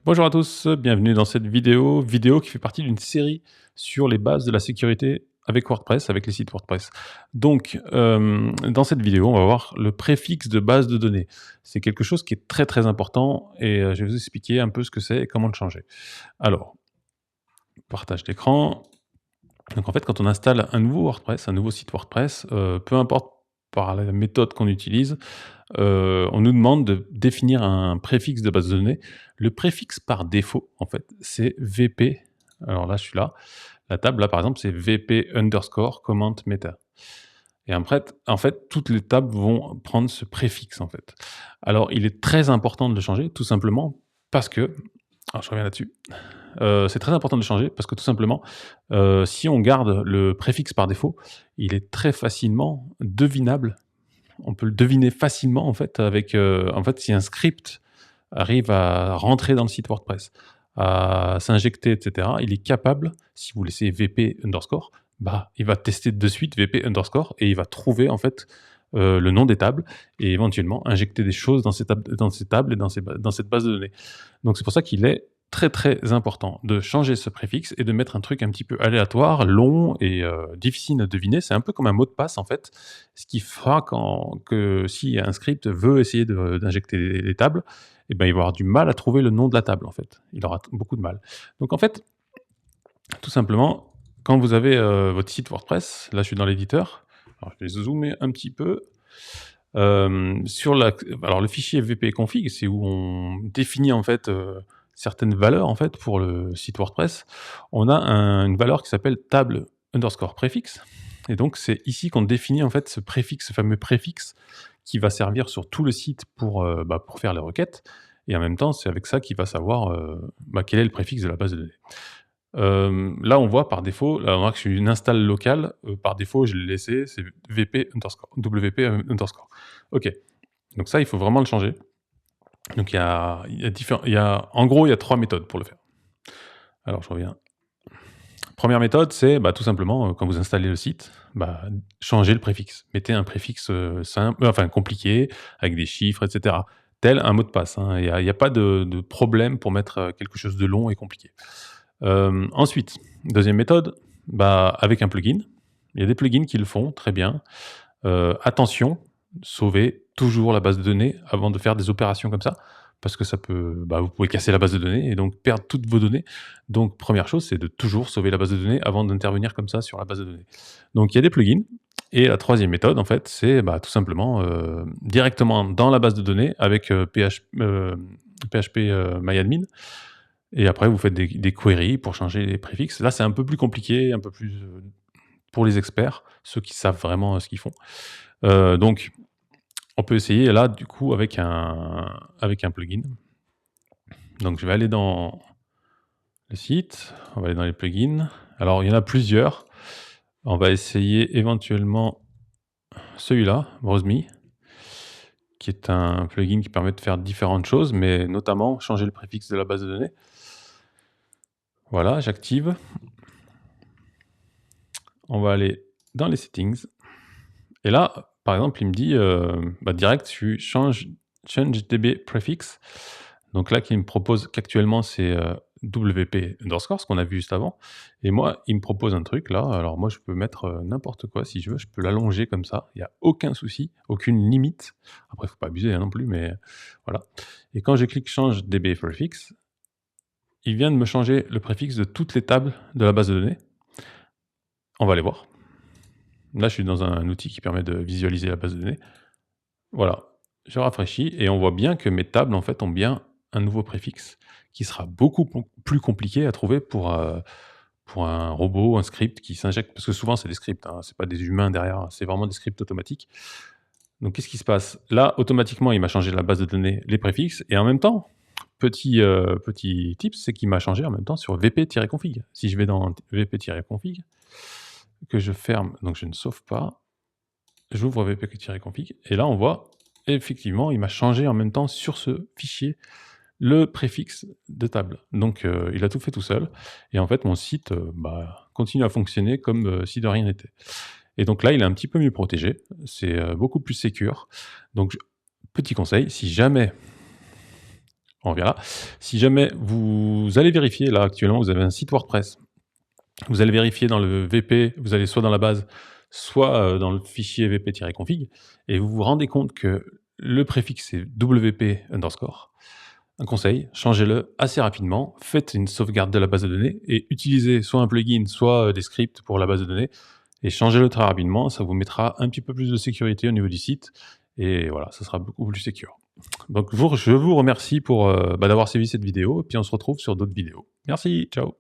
Bonjour à tous, bienvenue dans cette vidéo qui fait partie d'une série sur les bases de la sécurité avec WordPress, avec les sites WordPress. Donc, dans cette vidéo, on va voir le préfixe de base de données. C'est quelque chose qui est très très important et je vais vous expliquer un peu ce que c'est et comment le changer. Alors, partage d'écran. Donc en fait, quand on installe un nouveau WordPress, un nouveau site WordPress, peu importe par la méthode qu'on utilise, on nous demande de définir un préfixe de base de données. Le préfixe par défaut, en fait, c'est VP. Alors là, je suis là. La table, là, par exemple, c'est VP underscore comment meta. Et en fait, toutes les tables vont prendre ce préfixe, en fait. Alors, il est très important de le changer, tout simplement parce que... Alors, je reviens là-dessus. C'est très important de le changer parce que tout simplement, si on garde le préfixe par défaut, il est très facilement devinable. On peut le deviner facilement en fait avec, en fait, si un script arrive à rentrer dans le site WordPress, à s'injecter et cetera, il est capable, si vous laissez VP underscore, bah, il va tester de suite VP underscore et il va trouver en fait, le nom des tables et éventuellement injecter des choses dans ces tables et dans cette base de données. Donc c'est pour ça qu'il est très, très important de changer ce préfixe et de mettre un truc un petit peu aléatoire, long et difficile à deviner. C'est un peu comme un mot de passe, en fait, ce qui fera que si un script veut essayer d'injecter les tables, eh ben, il va avoir du mal à trouver le nom de la table, en fait. Il aura beaucoup de mal. Donc en fait, tout simplement, quand vous avez votre site WordPress, là je suis dans l'éditeur, alors je vais zoomer un petit peu. Alors le fichier vp-config, c'est où on définit en fait certaines valeurs en fait pour le site WordPress. On a une valeur qui s'appelle table underscore préfixe. Et donc c'est ici qu'on définit en fait ce préfixe, ce fameux préfixe qui va servir sur tout le site pour faire les requêtes. Et en même temps, c'est avec ça qu'il va savoir quel est le préfixe de la base de données. Là, on voit par défaut, là, on voit que c'est une install locale. Par défaut, je l'ai laissé, c'est VP underscore, WP underscore. OK. Donc ça, il faut vraiment le changer. Donc en gros, il y a 3 méthodes pour le faire. Alors, je reviens. Première méthode, c'est tout simplement, quand vous installez le site, changez le préfixe. Mettez un préfixe simple, enfin compliqué, avec des chiffres, etc. Tel un mot de passe, hein. Il y a pas de problème pour mettre quelque chose de long et compliqué. Ensuite, deuxième méthode, avec un plugin. Il y a des plugins qui le font très bien. Attention, sauvez toujours la base de données avant de faire des opérations comme ça, parce que ça peut, vous pouvez casser la base de données et donc perdre toutes vos données. Donc première chose, c'est de toujours sauver la base de données avant d'intervenir comme ça sur la base de données. Donc il y a des plugins. Et la troisième méthode, en fait, c'est tout simplement directement dans la base de données avec PHP MyAdmin. Et après, vous faites des queries pour changer les préfixes. Là, c'est un peu plus compliqué, un peu plus pour les experts, ceux qui savent vraiment ce qu'ils font. Donc, on peut essayer là, du coup, avec un plugin. Donc, je vais aller dans le site, on va aller dans les plugins. Alors, il y en a plusieurs. On va essayer éventuellement celui-là, Browse.me, qui est un plugin qui permet de faire différentes choses, mais notamment changer le préfixe de la base de données. Voilà, j'active. On va aller dans les settings. Et là, par exemple, il me dit direct, tu change db prefix. Donc là, qui me propose qu'actuellement, c'est WP underscore, ce qu'on a vu juste avant. Et moi, il me propose un truc là. Alors moi, je peux mettre n'importe quoi si je veux. Je peux l'allonger comme ça. Il n'y a aucun souci, aucune limite. Après, il ne faut pas abuser non plus, mais voilà. Et quand je clique change db prefix, il vient de me changer le préfixe de toutes les tables de la base de données. On va aller voir. Là, je suis dans un outil qui permet de visualiser la base de données. Voilà, je rafraîchis et on voit bien que mes tables, en fait, ont bien un nouveau préfixe qui sera beaucoup plus compliqué à trouver pour un robot, un script qui s'injecte. Parce que souvent, c'est des scripts, hein, c'est pas des humains derrière, c'est vraiment des scripts automatiques. Donc, qu'est-ce qui se passe? Là, automatiquement, il m'a changé la base de données, les préfixes, et en même temps, petit tips, c'est qu'il m'a changé en même temps sur vp-config. Si je vais dans vp-config, que je ferme, donc je ne sauve pas, j'ouvre vp-config, et là on voit, effectivement, il m'a changé en même temps sur ce fichier le préfixe de table. Donc il a tout fait tout seul, et en fait mon site continue à fonctionner comme si de rien n'était. Et donc là il est un petit peu mieux protégé, c'est beaucoup plus sécure. Donc petit conseil, si jamais on verra. Si jamais vous allez vérifier, là, actuellement, vous avez un site WordPress. Vous allez vérifier dans le VP, vous allez soit dans la base, soit, dans le fichier vp-config et vous vous rendez compte que le préfixe est wp_. Un conseil, changez-le assez rapidement, faites une sauvegarde de la base de données et utilisez soit un plugin, soit, des scripts pour la base de données et changez-le très rapidement. Ça vous mettra un petit peu plus de sécurité au niveau du site et voilà, ça sera beaucoup plus secure. Donc je vous remercie pour, d'avoir suivi cette vidéo et puis on se retrouve sur d'autres vidéos. Merci, ciao.